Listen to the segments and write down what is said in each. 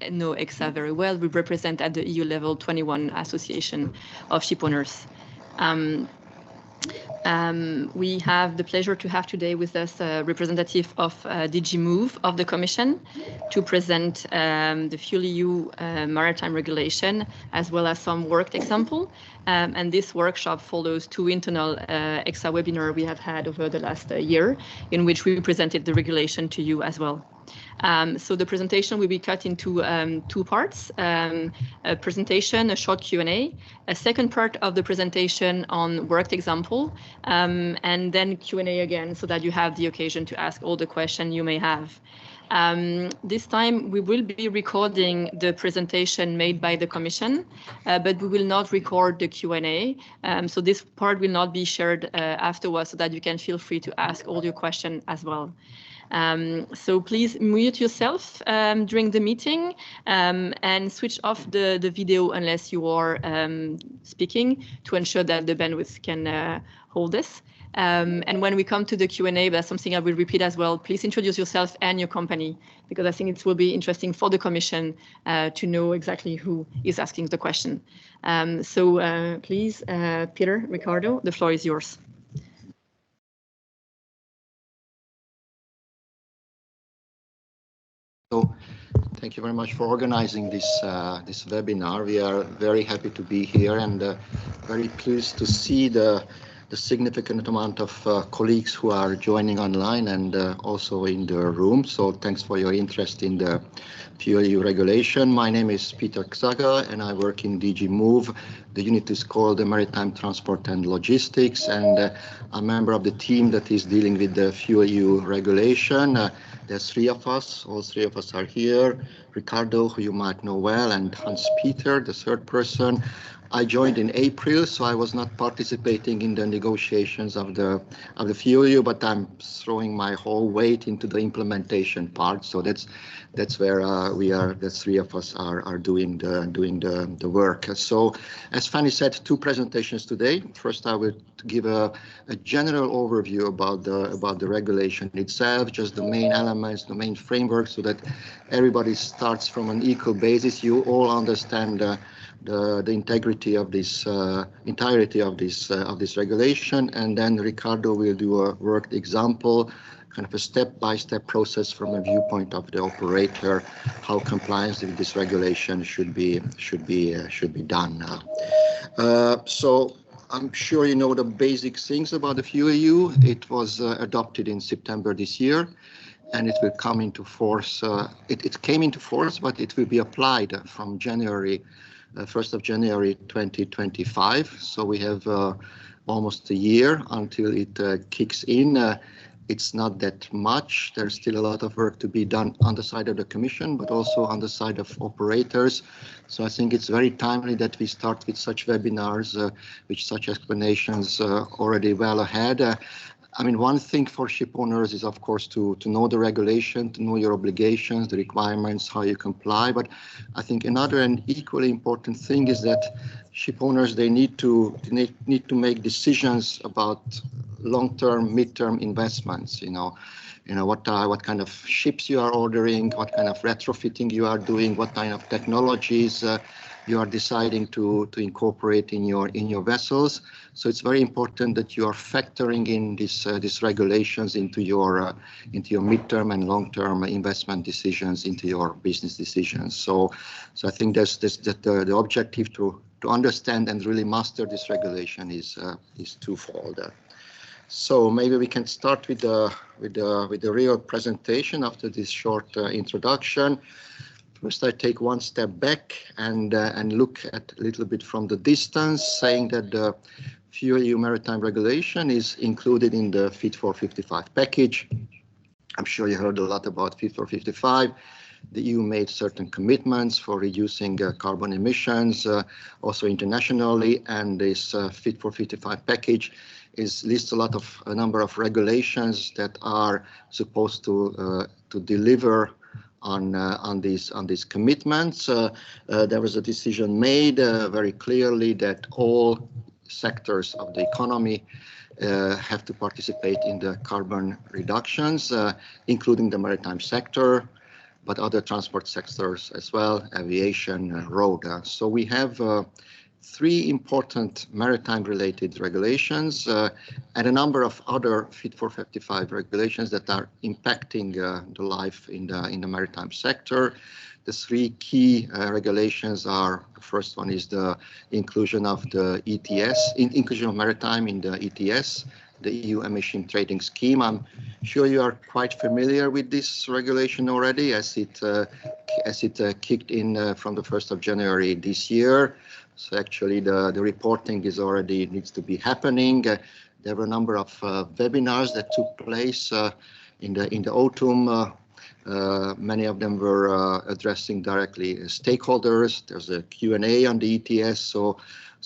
know EXA very well. We represent at the EU level 21 association of ship owners. We have the pleasure to have today with us a representative of DG Move of the Commission to present the FuelEU Maritime Regulation, as well as some worked example. And this workshop follows two internal EXA webinars we have had over the last year, in which we presented the regulation to you as well. So the presentation will be cut into two parts, a presentation, a short Q&A, a second part of the presentation on worked example, and then Q&A again, so that you have the occasion to ask all the questions you may have. This time we will be recording the presentation made by the Commission, but we will not record the Q&A. So this part will not be shared afterwards, so that you can feel free to ask all your questions as well. So please mute yourself during the meeting and switch off the video unless you are speaking, to ensure that the bandwidth can hold this. And when we come to the Q&A, that's something I will repeat as well. Please introduce yourself and your company, because I think it will be interesting for the Commission to know exactly who is asking the question. So please, Peter, Ricardo, the floor is yours. So, thank you very much for organizing this this webinar. We are very happy to be here and very pleased to see the significant amount of colleagues who are joining online and also in the room. So thanks for your interest in the FuelEU regulation. My name is Peter Ksaga and I work in DG Move. The unit is called the Maritime Transport and Logistics, and I'm a member of the team that is dealing with the FuelEU regulation. There's three of us, all three of us are here. Ricardo, who you might know well, and Hans-Peter, the third person. I joined in April, so I was not participating in the negotiations of the FuelEU, but I'm throwing my whole weight into the implementation part. So that's where we are. The three of us are doing the work. So, as Fanny said, two presentations today. First, I will give a general overview about the regulation itself, just the main elements, the main framework, so that everybody starts from an equal basis. You all understand the integrity of this entirety of this regulation, and then Ricardo will do a worked example, kind of a step-by-step process from a viewpoint of the operator, how compliance with this regulation should be done now. So I'm sure you know the basic things about the FuelEU. It was adopted in September this year, and it will come into force. It came into force, but it will be applied from January. 1st of January 2025. So we have almost a year until it kicks in. It's not that much. There's still a lot of work to be done on the side of the Commission, but also on the side of operators. So I think it's very timely that we start with such webinars, with such explanations already well ahead. I mean, one thing for ship owners is, of course, to know the regulation, to know your obligations, the requirements, how you comply. But I think another and equally important thing is that ship owners, they need to make decisions about long-term, mid-term investments. You know what kind of ships you are ordering, what kind of retrofitting you are doing, what kind of technologies you are deciding to incorporate in your vessels. So it's very important that you are factoring in these regulations into your midterm and long-term investment decisions, into your business decisions. So I think the objective to understand and really master this regulation is twofold. So maybe we can start with the real presentation after this short introduction. First, I take one step back and look at a little bit from the distance, saying that the FuelEU Maritime Regulation is included in the Fit for 55 package. I'm sure you heard a lot about Fit for 55. The EU made certain commitments for reducing carbon emissions, also internationally, and this Fit for 55 package lists a number of regulations that are supposed to deliver on these commitments. There was a decision made very clearly that all sectors of the economy have to participate in the carbon reductions, including the maritime sector. but other transport sectors as well, aviation, road. So we have 3 important maritime-related regulations and a number of other Fit for 55 regulations that are impacting the life in the maritime sector. The 3 key regulations are: the first one is the inclusion of the ETS, inclusion of maritime in the ETS, the EU Emission Trading Scheme. I'm sure you are quite familiar with this regulation already, as it kicked in from the 1st of January this year. So actually the reporting is already needs to be happening. There were a number of webinars that took place in the autumn. Many of them were addressing directly stakeholders. There's a Q&A on the ETS, so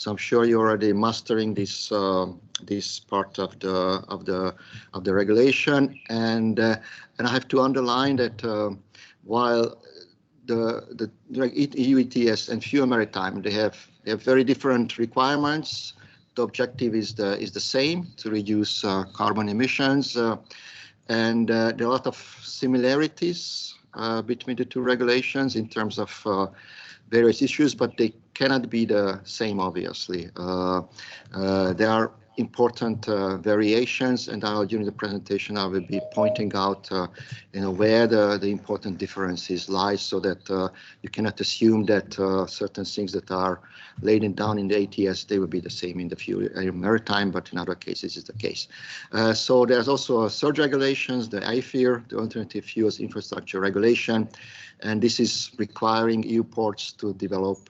I'm sure you're already mastering this this part of the regulation. And I have to underline that while the EU ETS and FuelEU Maritime, they have very different requirements. The objective is the same, to reduce carbon emissions, and there are a lot of similarities between the 2 regulations in terms of various issues, but they cannot be the same, obviously. There are important variations, and during the presentation I will be pointing out where the important differences lie, so that you cannot assume that certain things that are laid down in the ATS, they will be the same in the FuelEU Maritime, but in other cases is the case. So there's also surge regulations, the IFIR, the Alternative Fuels Infrastructure Regulation, and this is requiring EU ports to develop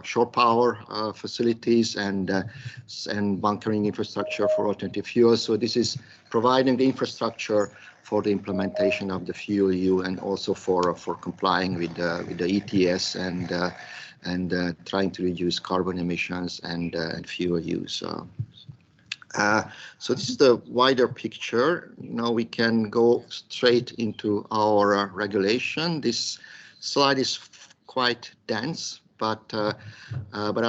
shore power facilities and bunkering infrastructure for alternative fuels. So this is providing the infrastructure for the implementation of the FuelEU, and also for complying with the ETS and trying to reduce carbon emissions and fuel use. So this is the wider picture. Now we can go straight into our regulation. This slide is quite dense, but I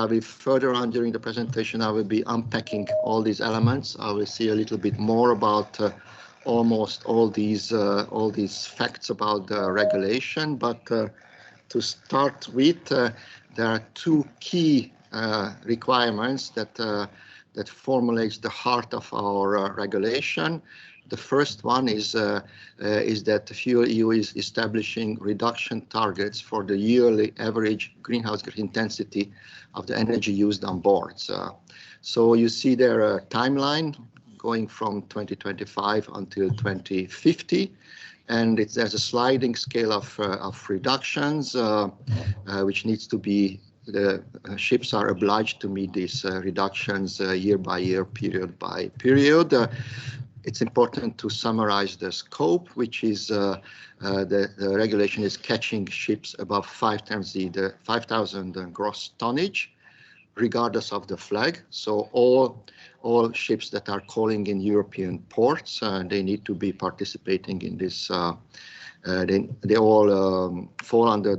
will further on during the presentation, I will be unpacking all these elements. I will see a little bit more about almost all these facts about the regulation. But to start with, there are 2 key requirements that formulates the heart of our regulation. The first one is that FuelEU is establishing reduction targets for the yearly average greenhouse gas intensity of the energy used on boards. So you see there a timeline going from 2025 until 2050, and there's a sliding scale of reductions, which needs to be. The ships are obliged to meet these reductions year by year, period by period. It's important to summarize the scope, which is the regulation is catching ships above 5 times the 5,000 gross tonnage, regardless of the flag. So all ships that are calling in European ports, they need to be participating in this. They all fall under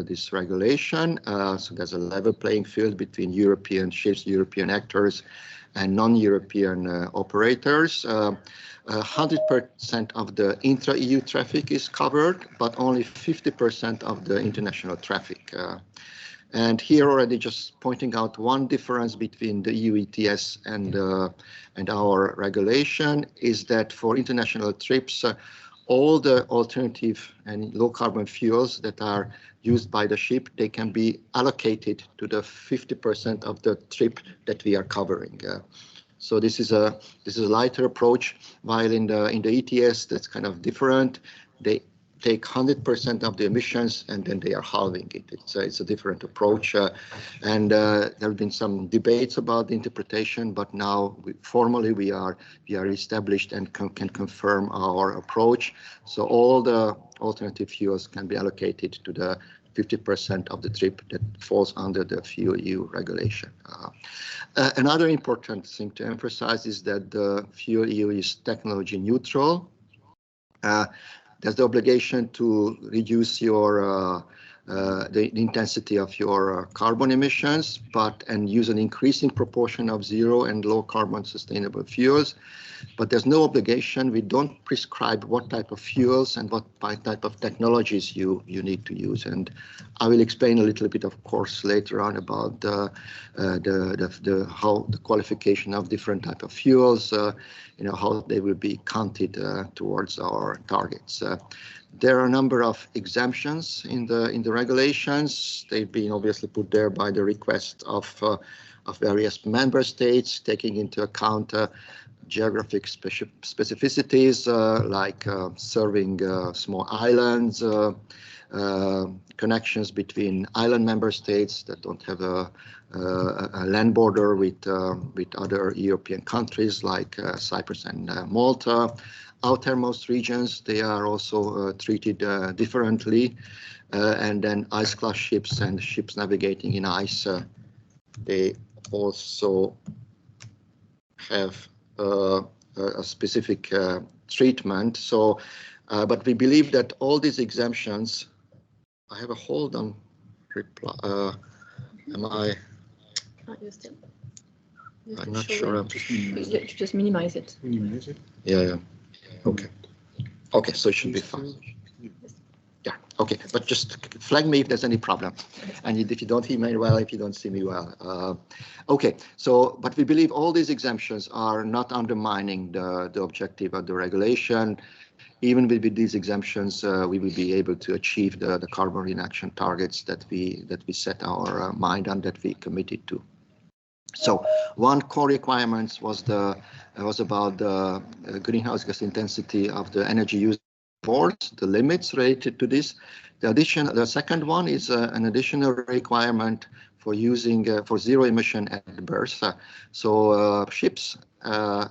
this regulation. So there's a level playing field between European ships, European actors, and non-European operators. 100% of the intra-EU traffic is covered, but only 50% of the international traffic. And here already just pointing out one difference between the EU ETS and our regulation is that for international trips, all the alternative and low carbon fuels that are used by the ship, they can be allocated to the 50% of the trip that we are covering. So this is a lighter approach, while in the ETS that's kind of different. They take 100% of the emissions and then they are halving it. It's a different approach, and there have been some debates about the interpretation, but now formally we are established and can confirm our approach. So all the alternative fuels can be allocated to the 50% of the trip that falls under the FuelEU regulation. Another important thing to emphasize is that the FuelEU is technology neutral. There's the obligation to reduce your the intensity of your carbon emissions, and use an increasing proportion of zero and low carbon sustainable fuels. But there's no obligation. We don't prescribe what type of fuels and what type of technologies you need to use. And I will explain a little bit, of course, later on about how the qualification of different type of fuels, how they will be counted towards our targets. There are a number of exemptions in the regulations. They've been obviously put there by the request of various member states, taking into account geographic specificities like serving small islands, connections between island member states that don't have a land border with other European countries like Cyprus and Malta. Outermost regions, they are also treated differently, and then ice class ships and ships navigating in ice, they also have a specific treatment. So, but we believe that all these exemptions, I have a hold on reply. Am I? I'm not sure. Just minimize it. Minimize it. Yeah. Okay. Okay, so it should be fine. Yeah. Okay, but just flag me if there's any problem, and if you don't hear me well, if you don't see me well. Okay. So, but we believe all these exemptions are not undermining the objective of the regulation. Even with these exemptions, we will be able to achieve the carbon reduction targets that we set our mind on, that we committed to. So one core requirement was about the greenhouse gas intensity of the energy used boards, the limits related to this. The second one is an additional requirement for using for zero emission at berth. So ships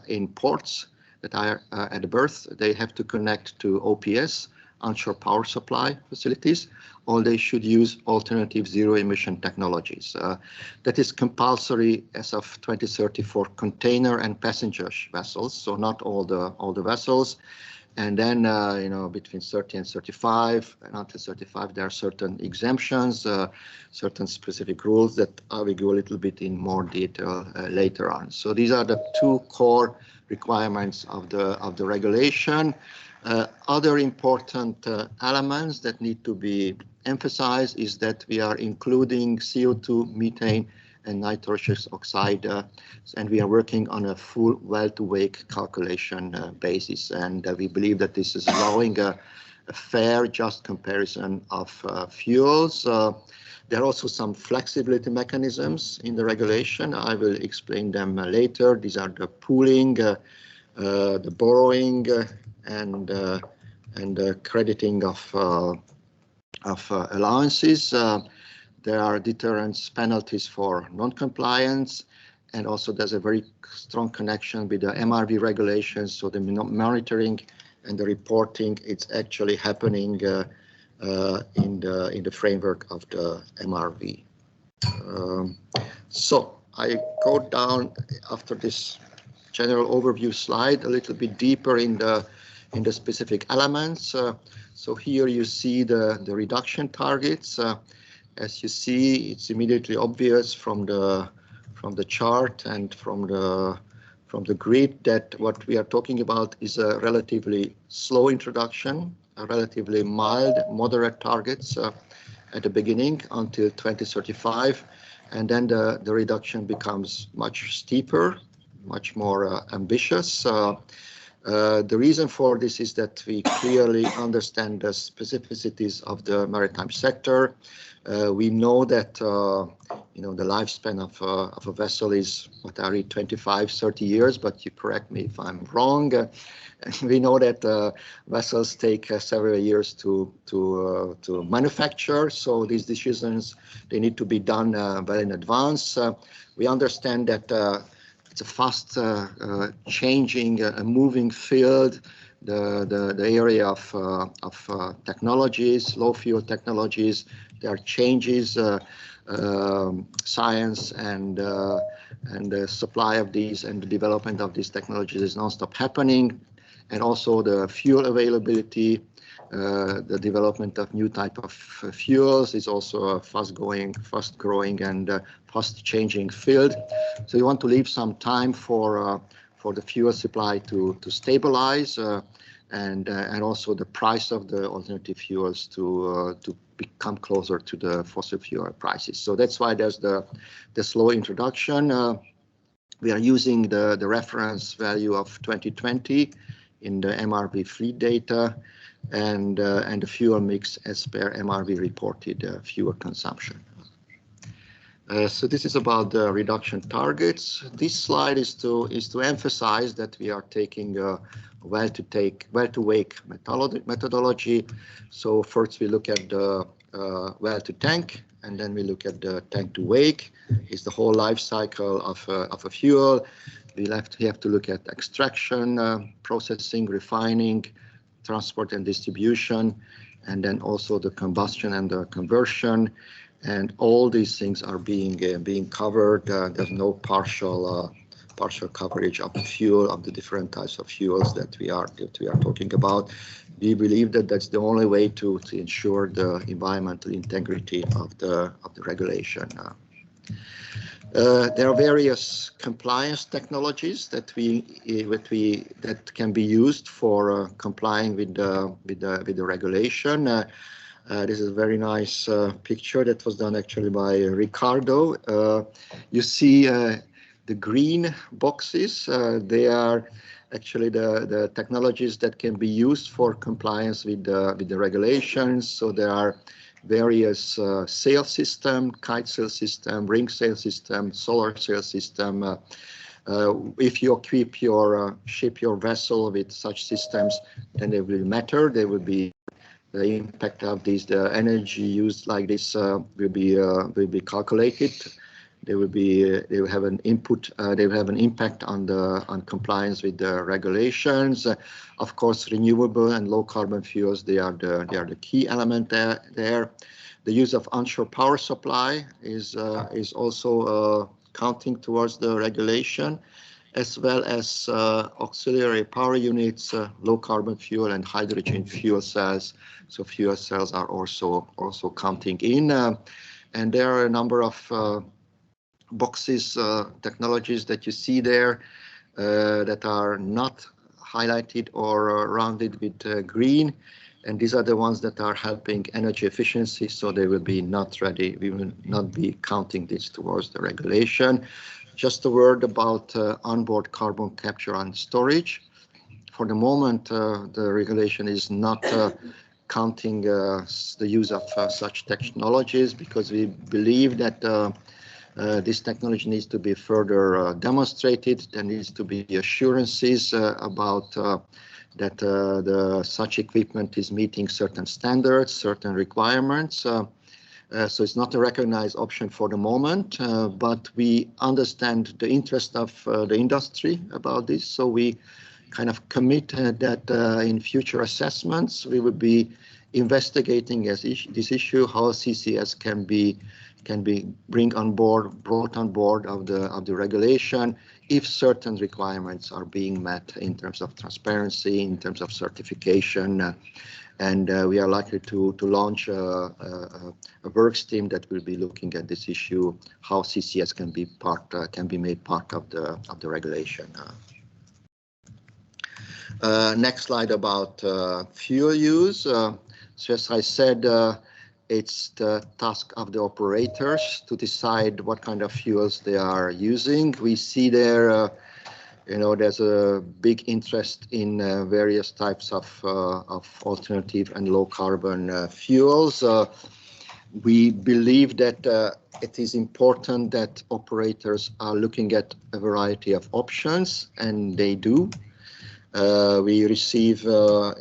in ports that are at berth, they have to connect to OPS, onshore power supply facilities, or they should use alternative zero emission technologies. That is compulsory as of 2030 for container and passenger vessels, so not all the vessels. And then, between 30 and 35, and until 35, there are certain exemptions, certain specific rules that I will go a little bit in more detail later on. So these are the two core requirements of the regulation. Other important elements that need to be emphasized is that we are including CO2, methane, and nitrous oxide, and we are working on a full well-to-wake calculation basis, and we believe that this is allowing a fair, just comparison of fuels. There are also some flexibility mechanisms in the regulation. I will explain them later. These are the pooling, the borrowing, and crediting of allowances. There are deterrence penalties for non-compliance, and also there's a very strong connection with the MRV regulations. So the monitoring and the reporting, it's actually happening in the framework of the MRV. So I go down after this general overview slide a little bit deeper in the specific elements. So here you see the reduction targets. As you see, it's immediately obvious from the chart and from the grid that what we are talking about is a relatively slow introduction, a relatively mild, moderate targets at the beginning until 2035, and then the reduction becomes much steeper, much more ambitious. The reason for this is that we clearly understand the specificities of the maritime sector. We know that the lifespan of a vessel is 25, 30 years, but you correct me if I'm wrong. We know that vessels take several years to manufacture, so these decisions, they need to be done well in advance. We understand that it's a fast changing, moving field. The area of technologies, low fuel technologies, there are changes, science and the supply of these and the development of these technologies is non-stop happening, and also the fuel availability the development of new type of fuels is also a fast-growing and fast-changing field. So you want to leave some time for the fuel supply to stabilize and also the price of the alternative fuels to become closer to the fossil fuel prices. So that's why there's the slow introduction. We are using the reference value of 2020 in the MRV fleet data and the fuel mix as per MRV reported fuel consumption. So this is about the reduction targets. This slide is to emphasize that we are taking well-to-wake methodology. So first we look at the well-to-tank, and then we look at the tank-to-wake. Is the whole life cycle of a fuel. We have to look at extraction, processing, refining, transport and distribution, and then also the combustion and the conversion. And all these things are being covered. There's no partial coverage of the fuel, of the different types of fuels that we are talking about. We believe that that's the only way to ensure the environmental integrity of the regulation. There are various compliance technologies that can be used for complying with the regulation. This is a very nice picture that was done actually by Ricardo. You see the green boxes. They are actually the technologies that can be used for compliance with the regulations. So there are various sail system, kite sail system, ring sail system, solar sail system. If you equip your ship, your vessel with such systems, then they will matter. They will be the impact of these, the energy used like this will be calculated. They will have an input. They will have an impact on compliance with the regulations. Of course, renewable and low carbon fuels, they are the key element there. The use of onshore power supply is also counting towards the regulation, as well as auxiliary power units, low carbon fuel and hydrogen fuel cells. So fuel cells are also counting in, and there are a number of boxes, technologies that you see there that are not highlighted or rounded with green, and these are the ones that are helping energy efficiency, so they will be not ready. We will not be counting this towards the regulation. Just a word about onboard carbon capture and storage. For the moment, the regulation is not counting the use of such technologies, because we believe that this technology needs to be further demonstrated. There needs to be assurances about that such equipment is meeting certain standards, certain requirements. So it's not a recognized option for the moment, but we understand the interest of the industry about this. So we kind of commit that in future assessments, we will be investigating this issue, how CCS can be brought on board of the regulation if certain requirements are being met in terms of transparency, in terms of certification, and we are likely to launch a work stream that will be looking at this issue, how CCS can be made part of the regulation. Next slide about fuel use. So as I said, it's the task of the operators to decide what kind of fuels they are using. We see there, there's a big interest in various types of alternative and low carbon fuels. We believe that it is important that operators are looking at a variety of options, and they do. We receive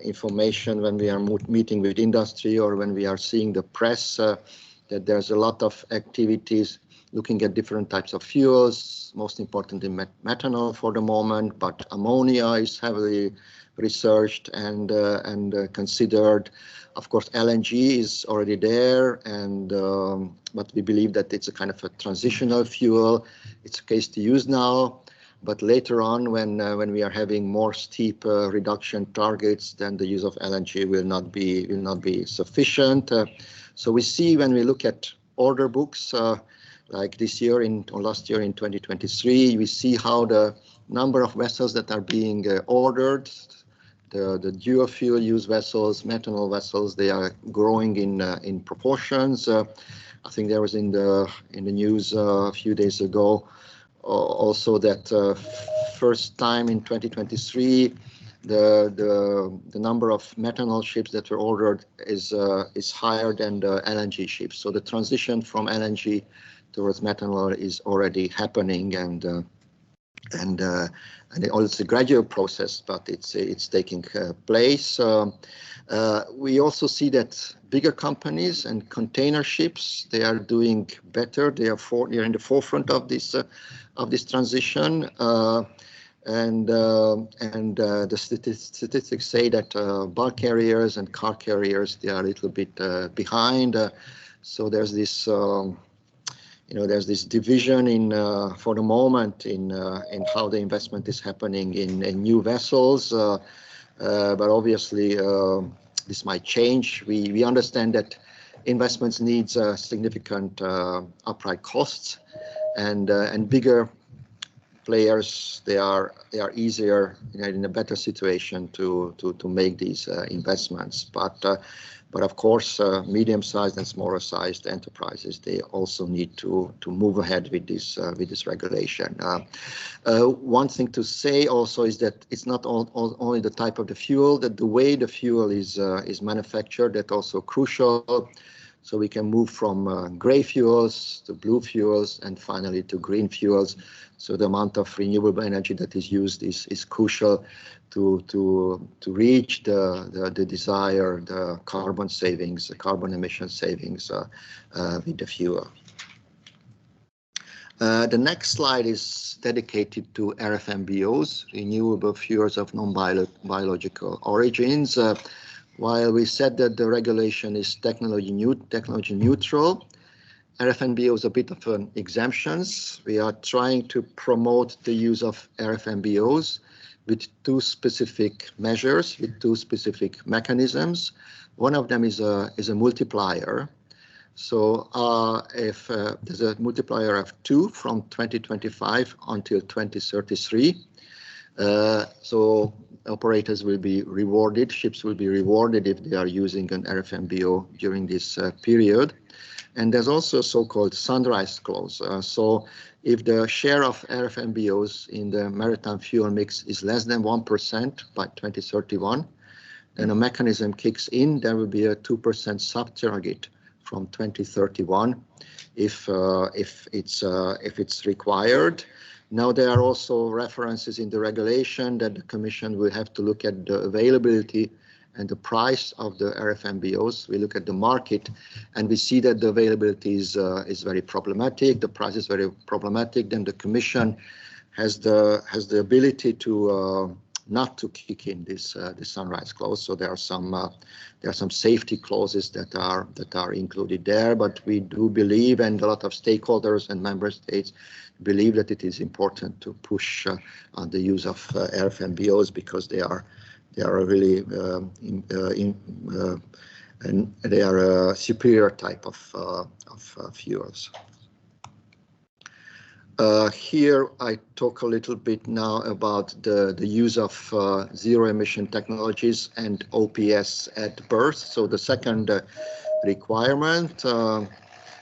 information when we are meeting with industry or when we are seeing the press that there's a lot of activities looking at different types of fuels, most importantly methanol for the moment, but ammonia is heavily researched and considered. Of course, LNG is already there, and but we believe that it's a kind of a transitional fuel. It's a case to use now. But later on, when we are having more steep reduction targets, then the use of LNG will not be sufficient. So we see when we look at order books, like this year or last year in 2023, we see how the number of vessels that are being ordered, the dual fuel use vessels, methanol vessels, they are growing in proportions. I think there was in the news a few days ago also that first time in 2023 the number of methanol ships that were ordered is higher than the LNG ships. So the transition from LNG towards methanol is already happening, and it's a gradual process, but it's taking place. We also see that bigger companies and container ships, they are doing better. They are in the forefront of this transition. The statistics say that bulk carriers and car carriers, they are a little bit behind. So there's this there's this division for the moment in how the investment is happening in new vessels, but obviously this might change. We understand that investments needs significant upfront costs, and bigger players, they are easier, in a better situation to make these investments. But of course, medium-sized and smaller-sized enterprises, they also need to move ahead with this regulation. One thing to say also is that it's not only the type of the fuel, that the way the fuel is manufactured, that's also crucial. So we can move from gray fuels to blue fuels and finally to green fuels. So the amount of renewable energy that is used is crucial to reach the desired carbon savings, the carbon emission savings with the fuel. The next slide is dedicated to RFNBOs, renewable fuels of non-biological origins. While we said that the regulation is technology neutral, RFNBO is a bit of an exemptions. We are trying to promote the use of RFNBOs with two specific measures, with two specific mechanisms. One of them is a multiplier. So if there's a multiplier of 2 from 2025 until 2033, so operators will be rewarded, ships will be rewarded if they are using an RFNBO during this period. And there's also a so-called sunrise clause. So if the share of RFNBOs in the maritime fuel mix is less than 1% by 2031, then a mechanism kicks in. There will be a 2% sub-target from 2031 if it's required. Now, there are also references in the regulation that the Commission will have to look at the availability and the price of the RFNBOs. We look at the market and we see that the availability is very problematic. The price is very problematic. Then the Commission has the ability to not to kick in this sunrise clause. So there are some safety clauses that are included there. But we do believe, and a lot of stakeholders and member states believe, that it is important to push on the use of RFNBOs because they are really and they are a superior type of fuels. Here I talk a little bit now about the use of zero emission technologies and OPS at berth. So the second requirement,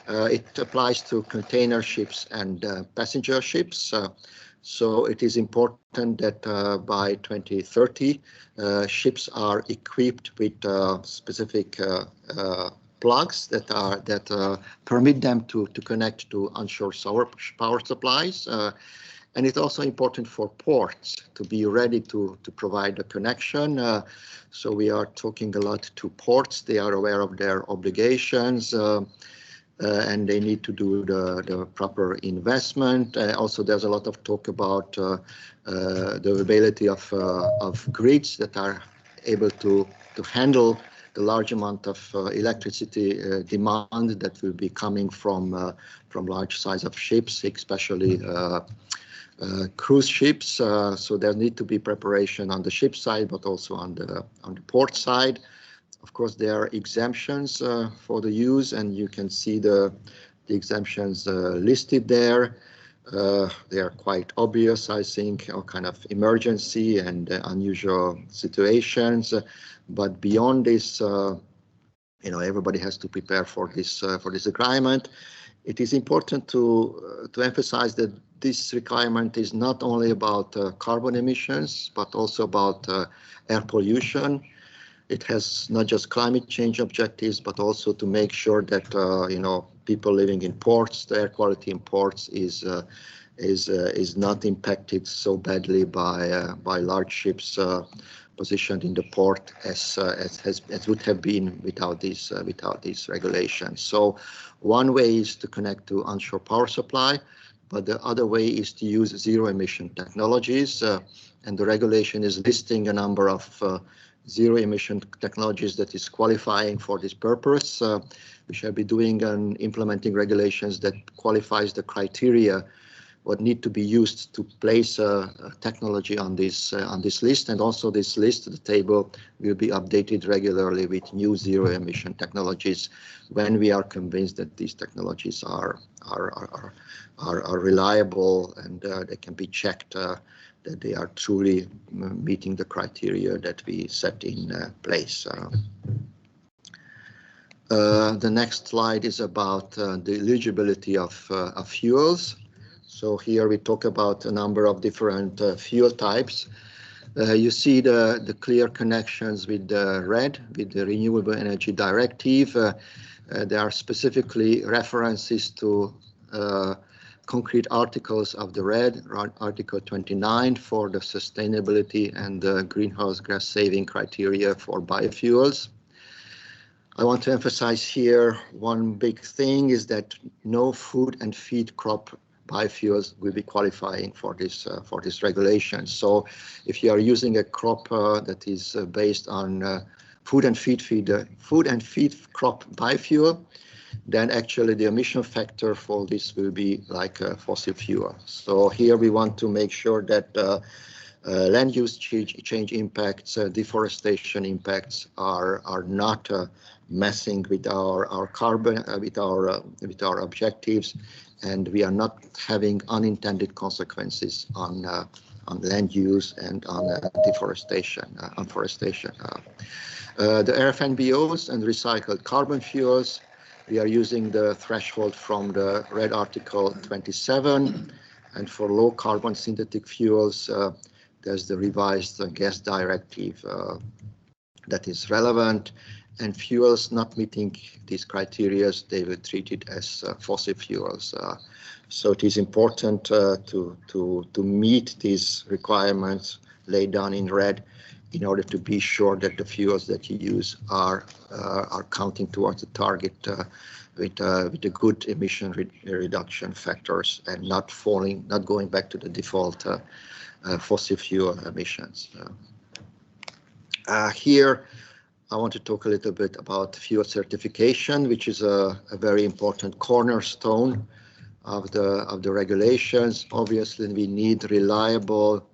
it applies to container ships and passenger ships. So it is important that by 2030, ships are equipped with specific plugs that permit them to connect to onshore power supplies. And it's also important for ports to be ready to provide a connection. So we are talking a lot to ports. They are aware of their obligations. And they need to do the proper investment. Also, there's a lot of talk about the availability of grids that are able to handle the large amount of electricity demand that will be coming from large size of ships, especially cruise ships. So there need to be preparation on the ship side, but also on the port side. Of course, there are exemptions for the use, and you can see the exemptions listed there. They are quite obvious, I think, all kind of emergency and unusual situations. But beyond this, everybody has to prepare for this requirement. It is important to emphasize that this requirement is not only about carbon emissions, but also about air pollution. It has not just climate change objectives, but also to make sure that people living in ports, the air quality in ports is not impacted so badly by large ships positioned in the port as would have been without these regulations. So one way is to connect to onshore power supply, but the other way is to use zero emission technologies, and the regulation is listing a number of zero emission technologies that is qualifying for this purpose. We shall be doing and implementing regulations that qualifies the criteria what need to be used to place a technology on this list, and also this list, the table, will be updated regularly with new zero emission technologies when we are convinced that these technologies are reliable and they can be checked that they are truly meeting the criteria that we set in place. The next slide is about the eligibility of fuels. So here we talk about a number of different fuel types. You see the clear connections with the RED, with the Renewable Energy Directive. There are specifically references to concrete articles of the RED, Article 29 for the sustainability and the greenhouse gas saving criteria for biofuels. I want to emphasize here one big thing is that no food and feed crop biofuels will be qualifying for this regulation. So if you are using a crop that is based on food and feed crop biofuel, then actually the emission factor for this will be like fossil fuel. So here we want to make sure that land use change impacts, deforestation impacts are not messing with our carbon, with our objectives, and we are not having unintended consequences on land use and on deforestation, on forestation. The RFNBOs and recycled carbon fuels, we are using the threshold from the RED Article 27, and for low carbon synthetic fuels, there's the revised gas directive that is relevant, and fuels not meeting these criteria, they will treat it as fossil fuels. So it is important to meet these requirements laid down in RED in order to be sure that the fuels that you use are counting towards the target with the good emission reduction factors and not going back to the default fossil fuel emissions. Here, I want to talk a little bit about fuel certification, which is a very important cornerstone of the regulations. Obviously, we need reliable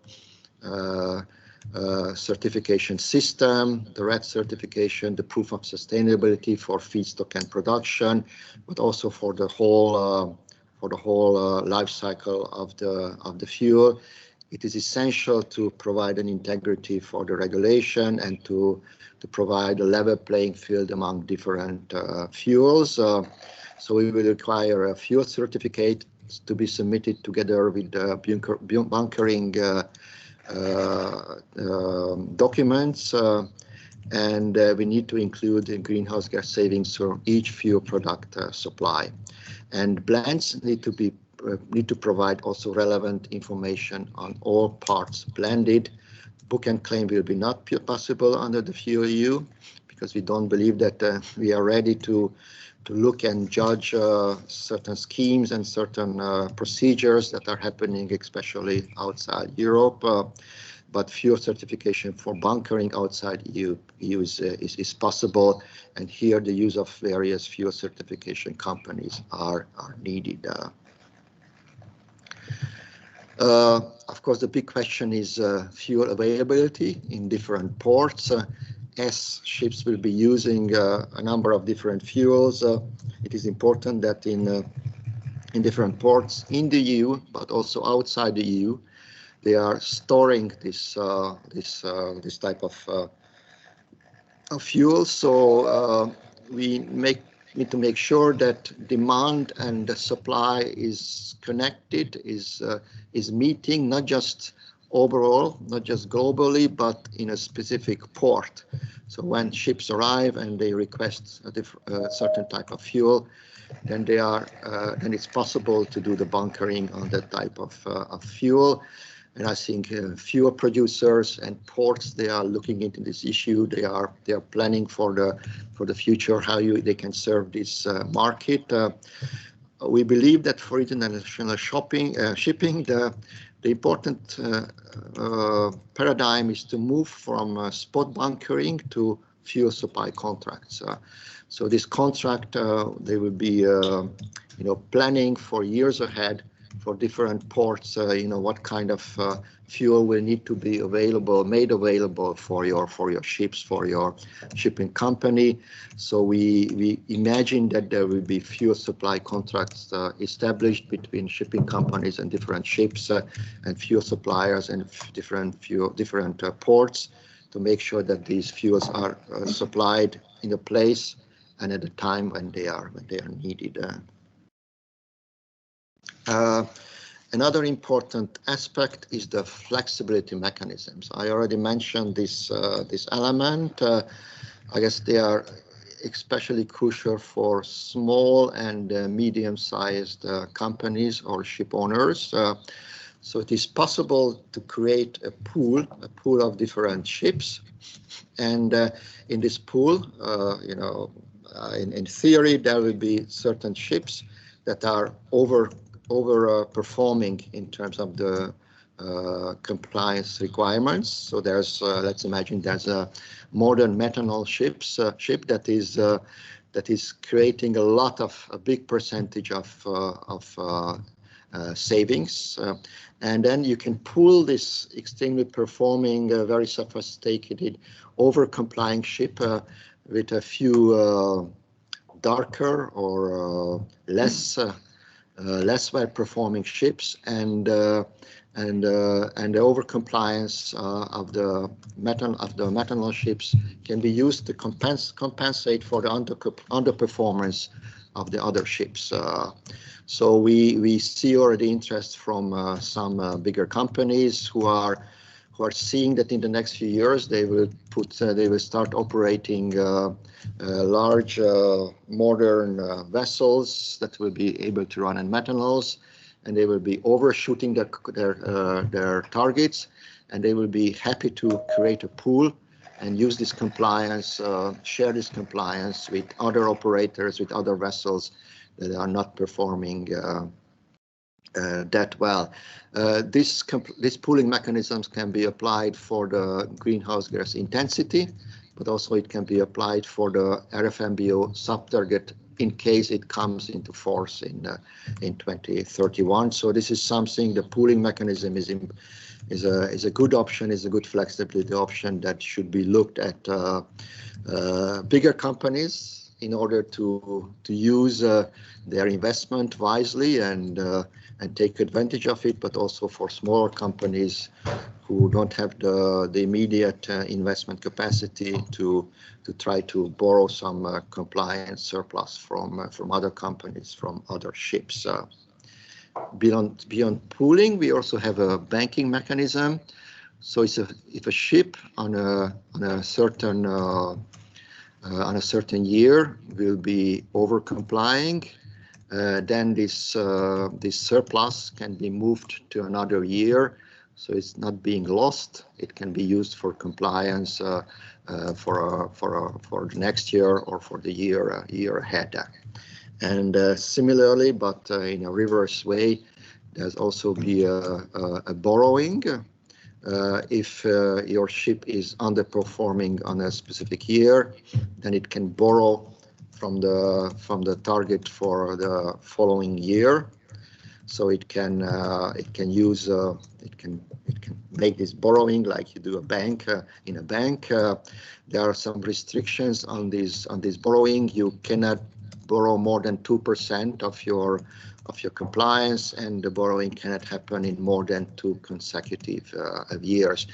certification system, the RED certification, the proof of sustainability for feedstock and production, but also for the whole life cycle of the fuel. It is essential to provide an integrity for the regulation and to provide a level playing field among different fuels. So we will require a fuel certificate to be submitted together with the bunkering documents, and we need to include the greenhouse gas savings for each fuel product supply. And blends need to provide also relevant information on all parts blended. Book and claim will be not possible under the FuelEU because we don't believe that we are ready to look and judge certain schemes and certain procedures that are happening, especially outside Europe. But fuel certification for bunkering outside EU is possible, and here the use of various fuel certification companies are needed. Of course, the big question is fuel availability in different ports. As ships will be using a number of different fuels, it is important that in different ports in the EU, but also outside the EU, they are storing this type of fuel. So we need to make sure that demand and the supply is connected, is meeting not just overall, not just globally, but in a specific port. So when ships arrive and they request a certain type of fuel, then then it's possible to do the bunkering on that type of fuel. And I think fuel producers and ports, they are looking into this issue. They are planning for the future how they can serve this market. We believe that for international shipping, the important paradigm is to move from spot bunkering to fuel supply contracts. So this contract, they will be, planning for years ahead for different ports, what kind of fuel will need to be made available for your ships, for your shipping company. So we imagine that there will be fuel supply contracts established between shipping companies and different ships and fuel suppliers and different ports to make sure that these fuels are supplied in a place and at a time when they are needed. Another important aspect is the flexibility mechanisms. I already mentioned this element. I guess they are especially crucial for small and medium-sized companies or ship owners. So it is possible to create a pool of different ships, and in this pool, in theory, there will be certain ships that are overperforming in terms of the compliance requirements. So there's, let's imagine there's a modern methanol ship that is creating a big percentage of savings, and then you can pool this extremely performing, very sophisticated, over-complying ship with a few darker or less well-performing ships, and the over-compliance of the methanol ships can be used to compensate for the underperformance of the other ships. So we see already interest from some bigger companies who are seeing that in the next few years they will start operating large modern vessels that will be able to run on methanols, and they will be overshooting their targets, and they will be happy to create a pool and use this compliance, share this compliance with other operators, with other vessels that are not performing that well. This pooling mechanisms can be applied for the greenhouse gas intensity, but also it can be applied for the RFMBO sub-target in case it comes into force in 2031. So this is something, the pooling mechanism is a good option, is a good flexibility option that should be looked at bigger companies in order to use their investment wisely and take advantage of it, but also for smaller companies who don't have the immediate investment capacity to try to borrow some compliance surplus from other companies, from other ships. Beyond pooling, we also have a banking mechanism. So if a ship on a certain year will be over complying, then this surplus can be moved to another year, so it's not being lost. It can be used for compliance for the next year or for the year ahead. And similarly, but in a reverse way, there's also be a borrowing. If your ship is underperforming on a specific year, then it can borrow from the target for the following year. so it can use it can make this borrowing like you do a bank in a bank. There are some restrictions on this borrowing. You cannot borrow more than 2% of your compliance, and the borrowing cannot happen in more than 2 consecutive years.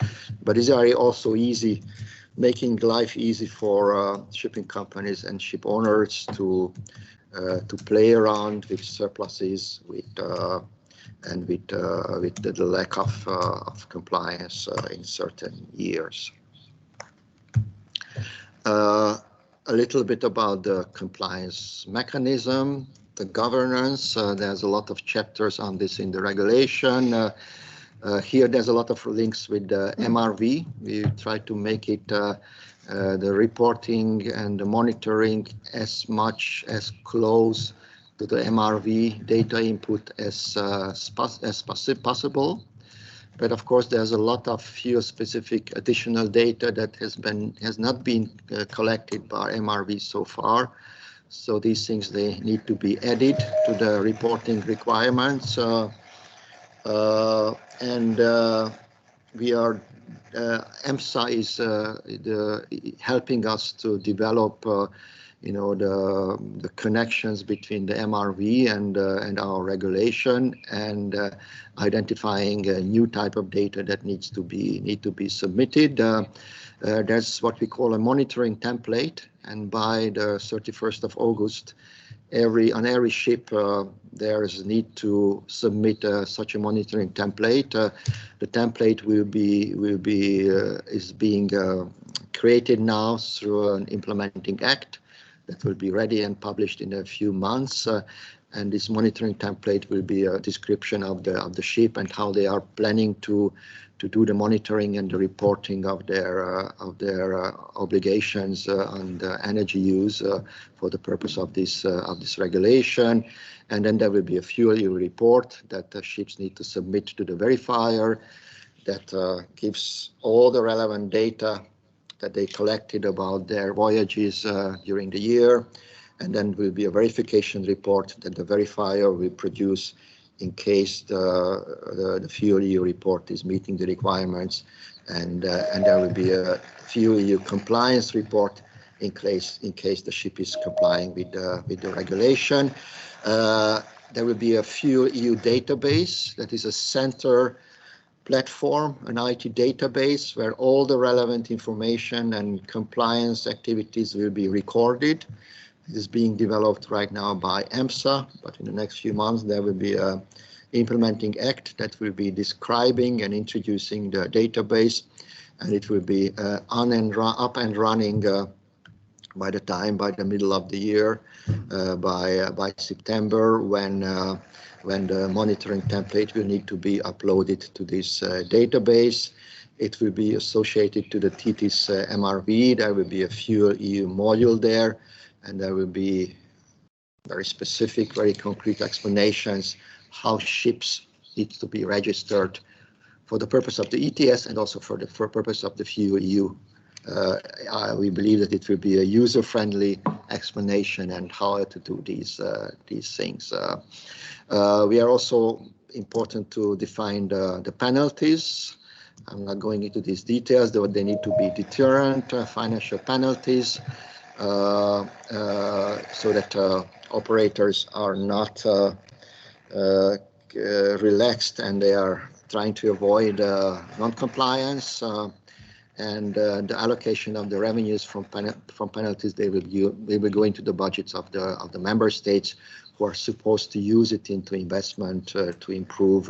But these are also easy, making life easy for shipping companies and ship owners to play around with surpluses, with the lack of compliance in certain years. A little bit about the compliance mechanism, the governance. There's a lot of chapters on this in the regulation. Here there's a lot of links with the MRV. We try to make it the reporting and the monitoring as close to the MRV data input as possible. But of course, there's a lot of fuel-specific additional data that has not been collected by MRV so far. So these things, they need to be added to the reporting requirements. EMSA is helping us to develop the connections between the MRV and our regulation, and identifying a new type of data that need to be submitted. That's what we call a monitoring template, and by the 31st of August, on every ship there is need to submit such a monitoring template. The template is being created now through an implementing act that will be ready and published in a few months. And this monitoring template will be a description of the ship and how they are planning to do the monitoring and the reporting of their obligations on the energy use for the purpose of this regulation. And then there will be a FuelEU report that the ships need to submit to the verifier that gives all the relevant data that they collected about their voyages during the year. And then will be a verification report that the verifier will produce in case the FuelEU report is meeting the requirements. And there will be a FuelEU compliance report in case the ship is complying with the regulation. There will be a FuelEU database that is a center platform, an IT database where all the relevant information and compliance activities will be recorded. It is being developed right now by EMSA, but in the next few months there will be an implementing act that will be describing and introducing the database, and it will be up and running by the middle of the year, by September, when the monitoring template will need to be uploaded to this database. It will be associated to the TTIS MRV. There will be a FuelEU module there, and there will be very specific, very concrete explanations how ships need to be registered for the purpose of the ETS and also for purpose of the FuelEU. We believe that it will be a user-friendly explanation and how to do these things. We are also important to define the penalties. I'm not going into these details, though they need to be deterrent financial penalties, so that operators are not relaxed and they are trying to avoid non-compliance. And the allocation of the revenues from penalties, they will go into the budgets of the member states, who are supposed to use it into investment to improve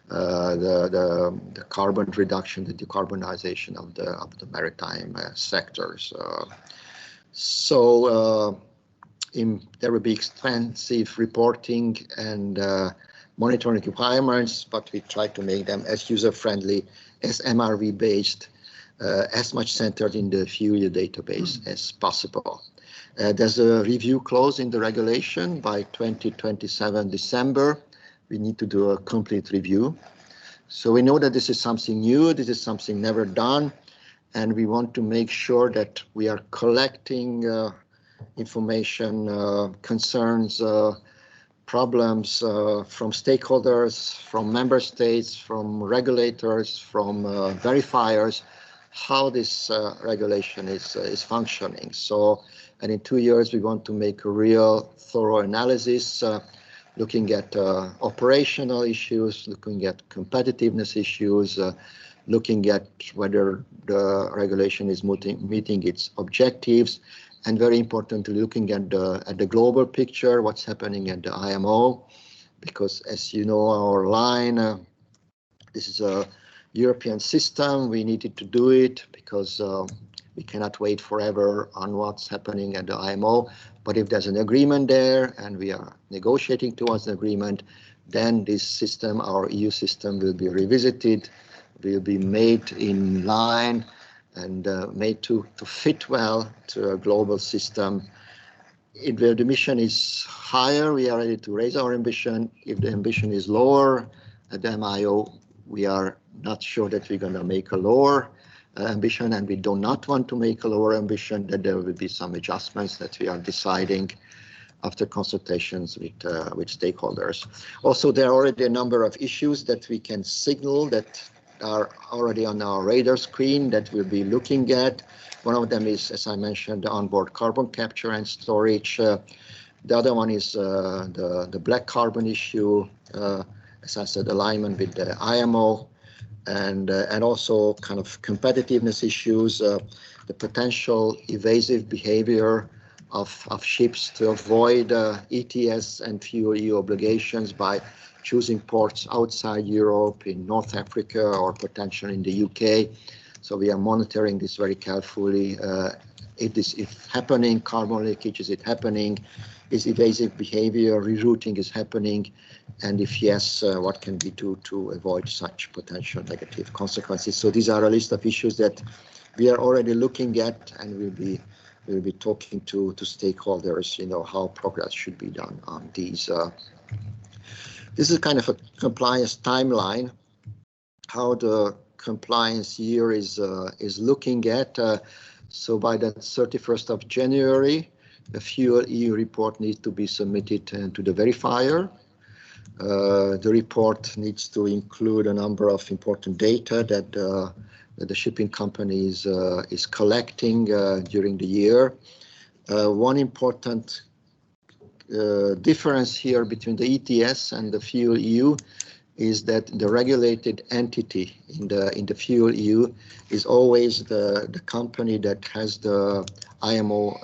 the carbon reduction, the decarbonization of the maritime sectors. There will be extensive reporting and monitoring requirements, but we try to make them as user-friendly, as MRV-based, as much centered in the FuelEU database as possible. There's a review clause in the regulation by 2027 December. We need to do a complete review. So we know that this is something new, this is something never done, and we want to make sure that we are collecting information, concerns, problems from stakeholders, from member states, from regulators, from verifiers, how this regulation is functioning. So, and in 2 years, we want to make a real thorough analysis, looking at operational issues, looking at competitiveness issues, looking at whether the regulation is meeting its objectives, and very importantly, looking at the global picture, what's happening at the IMO, because as you know, our line, this is a European system. We needed to do it because we cannot wait forever on what's happening at the IMO. But if there's an agreement there and we are negotiating towards an agreement, then this system, our EU system, will be revisited, will be made in line and made to fit well to a global system. If the ambition is higher, we are ready to raise our ambition. If the ambition is lower at the MIO, we are not sure that we're going to make a lower ambition, and we do not want to make a lower ambition, that there will be some adjustments that we are deciding after consultations with stakeholders. Also, there are already a number of issues that we can signal that are already on our radar screen that we'll be looking at. One of them is, as I mentioned, the onboard carbon capture and storage. The other one is the black carbon issue, as I said, alignment with the IMO, and also kind of competitiveness issues, the potential evasive behavior of ships to avoid ETS and FuelEU obligations by choosing ports outside Europe, in North Africa, or potentially in the UK. So we are monitoring this very carefully. If happening, carbon leakage, is it happening? Is evasive behavior, rerouting is happening? And if yes, what can we do to avoid such potential negative consequences? So these are a list of issues that we are already looking at, and we'll be talking to stakeholders, how progress should be done on these. This is kind of a compliance timeline, how the compliance year is looking at. So by the 31st of January, the FuelEU report needs to be submitted to the verifier. The report needs to include a number of important data that the shipping company is collecting during the year. One important difference here between the ETS and the FuelEU is that the regulated entity in the FuelEU is always the company that has the IMO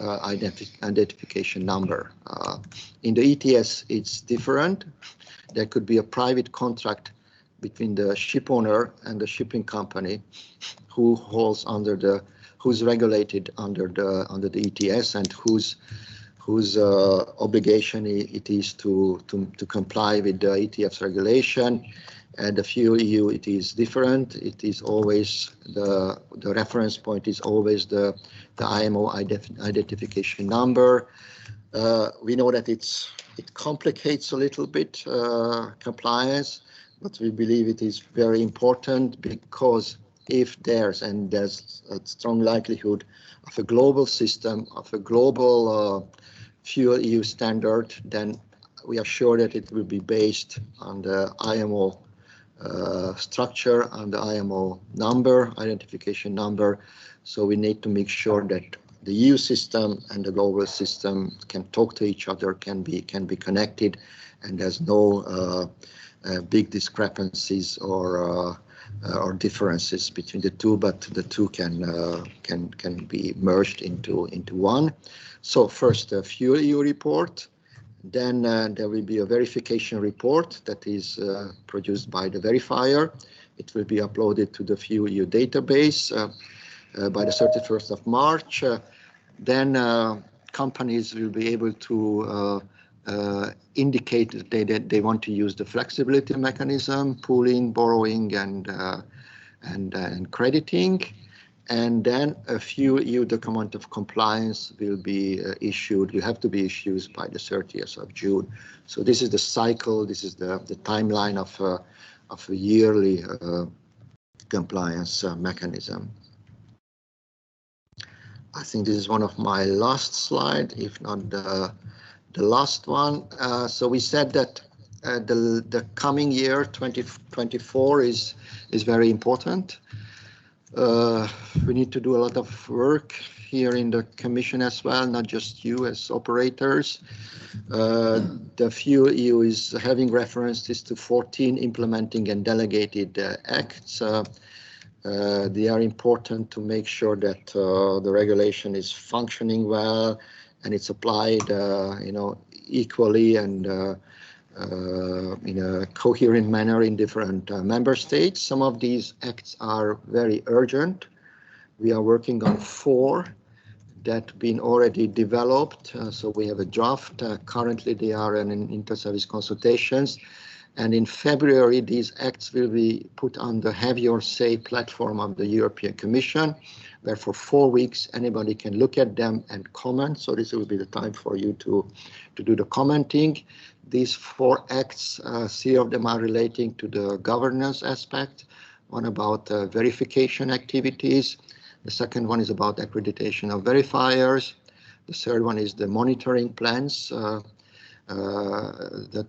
identification number. In the ETS, it's different. There could be a private contract between the ship owner and the shipping company who's regulated under the ETS, and whose obligation it is to comply with the ETS regulation. And the FuelEU, it is different. It is always the reference point is always the IMO identification number. We know that it complicates a little bit compliance, but we believe it is very important, because if there's a strong likelihood of a global system, of a global FuelEU standard, then we are sure that it will be based on the IMO structure, on the IMO number, identification number. So we need to make sure that the EU system and the global system can talk to each other, can be connected, and there's no big discrepancies or differences between the two, but the two can be merged into one. So first, the FuelEU report, then there will be a verification report that is produced by the verifier. It will be uploaded to the FuelEU database by the 31st of March. Then companies will be able to indicate that they want to use the flexibility mechanism, pooling, borrowing, and crediting. And then a FuelEU document of compliance will be issued. You have to be issued by the 30th of June. So this is the cycle. This is the timeline of a yearly compliance mechanism. I think this is one of my last slides, if not the last one. So we said that the coming year, 2024, is very important. We need to do a lot of work here in the Commission as well, not just you as operators. The FuelEU is having references to 14 implementing and delegated acts. They are important to make sure that the regulation is functioning well and it's applied, equally and in a coherent manner in different member states. Some of these acts are very urgent. We are working on 4 that been already developed. So we have a draft. Currently, they are in inter-service consultations. And in February, these acts will be put on the Have Your Say platform of the European Commission, where for 4 weeks, anybody can look at them and comment. So this will be the time for you to do the commenting. These 4 acts, 3 of them are relating to the governance aspect, one about verification activities. The second one is about accreditation of verifiers. The third one is the monitoring plans, the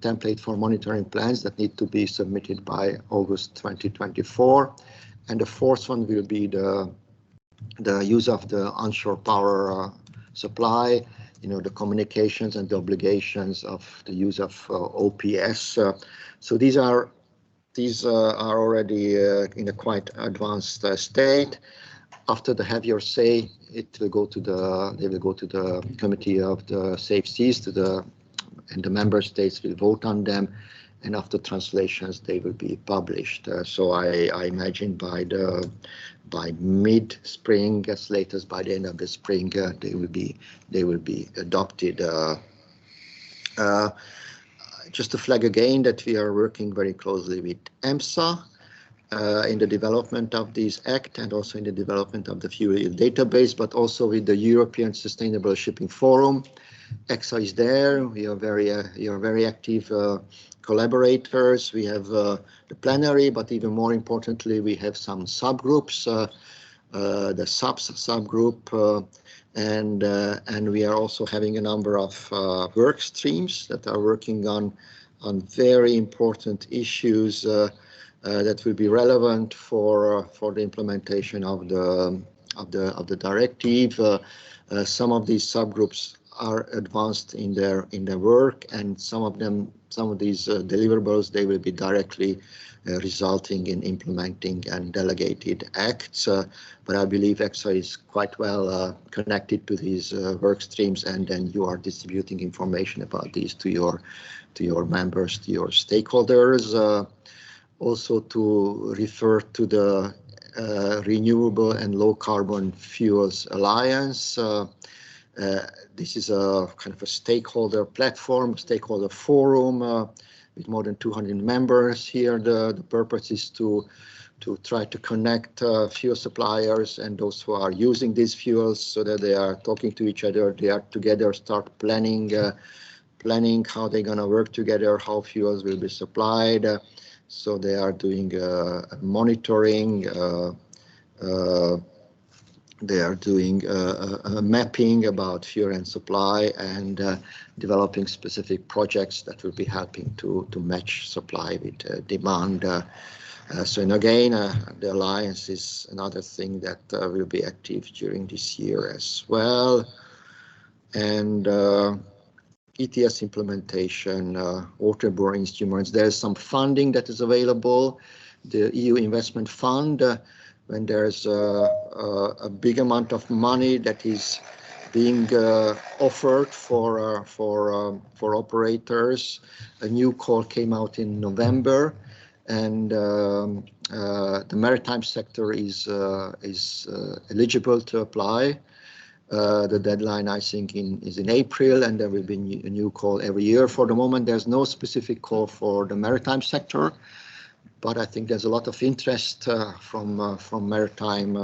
template for monitoring plans that need to be submitted by August 2024. And the fourth one will be the use of the onshore power supply, the communications and the obligations of the use of OPS. So these are already in a quite advanced state. After the Have Your Say, they will go to the Committee of the Safe Seas, and the member states will vote on them. And after translations, they will be published. So I imagine by mid-spring, as late as by the end of the spring, they will be adopted. Just to flag again that we are working very closely with EMSA in the development of this act and also in the development of the FuelEU database, but also with the European Sustainable Shipping Forum. EXA is there. We are very active collaborators. We have the plenary, but even more importantly, we have some subgroups, the subgroup, and we are also having a number of work streams that are working on very important issues that will be relevant for the implementation of the directive. Some of these subgroups are advanced in their work, and some of these deliverables, they will be directly resulting in implementing and delegated acts. But I believe EXA is quite well connected to these work streams, and then you are distributing information about these to your members, to your stakeholders. Also to refer to the Renewable and Low Carbon Fuels Alliance. This is a kind of a stakeholder platform, stakeholder forum with more than 200 members here. The purpose is to try to connect fuel suppliers and those who are using these fuels so that they are talking to each other. They are together, start planning how they're going to work together, how fuels will be supplied. So they are doing monitoring. They are doing mapping about fuel and supply and developing specific projects that will be helping to match supply with demand. And again, the alliance is another thing that will be active during this year as well. And ETS implementation, waterborne instruments. There's some funding that is available. The EU Investment Fund, when there's a big amount of money that is being offered for operators. A new call came out in November, and the maritime sector is eligible to apply. The deadline, I think, is in April, and there will be a new call every year. For the moment, there's no specific call for the maritime sector, but I think there's a lot of interest from maritime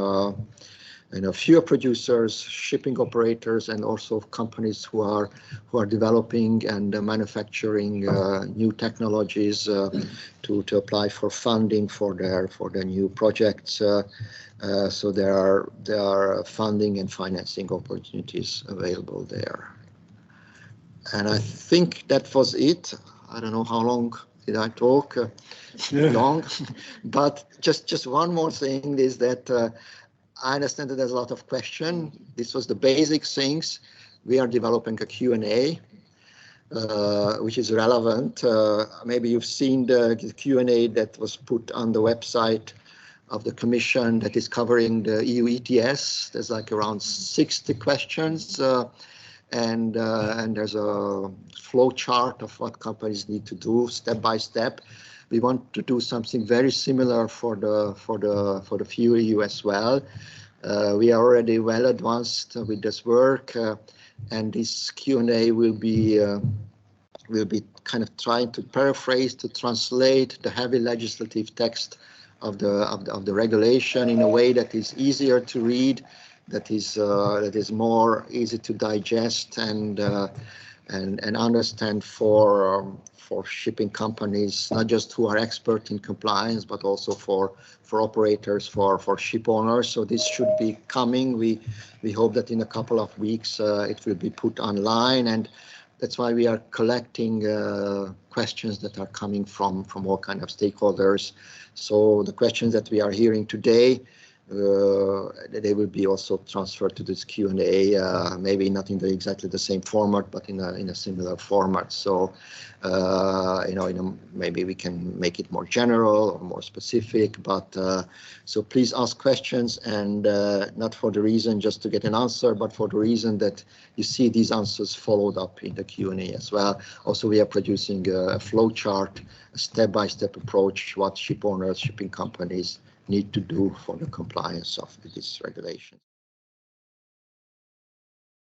fuel producers, shipping operators, and also companies who are developing and manufacturing new technologies to apply for funding for their new projects. So there are funding and financing opportunities available there. And I think that was it. I don't know how long did I talk. Long, but just one more thing is that I understand that there's a lot of question. This was the basic things. We are developing a Q&A, which is relevant. Maybe you've seen the Q&A that was put on the website of the Commission that is covering the EU ETS. There's like around 60 questions, and there's a flow chart of what companies need to do step by step. We want to do something very similar for the FuelEU as well. We are already well advanced with this work, and this Q&A will be kind of trying to paraphrase, to translate the heavy legislative text of the regulation in a way that is easier to read, that is more easy to digest and understand for shipping companies, not just who are expert in compliance, but also for operators, for ship owners. So this should be coming. We hope that in a couple of weeks it will be put online, and that's why we are collecting questions that are coming from all kind of stakeholders. So the questions that we are hearing today, they will be also transferred to this Q&A, maybe not in exactly the same format, but in a similar format. So, maybe we can make it more general or more specific, but so please ask questions, and not for the reason just to get an answer, but for the reason that you see these answers followed up in the Q&A as well. Also, we are producing a flow chart, a step-by-step approach, what ship owners, shipping companies need to do for the compliance of this regulation.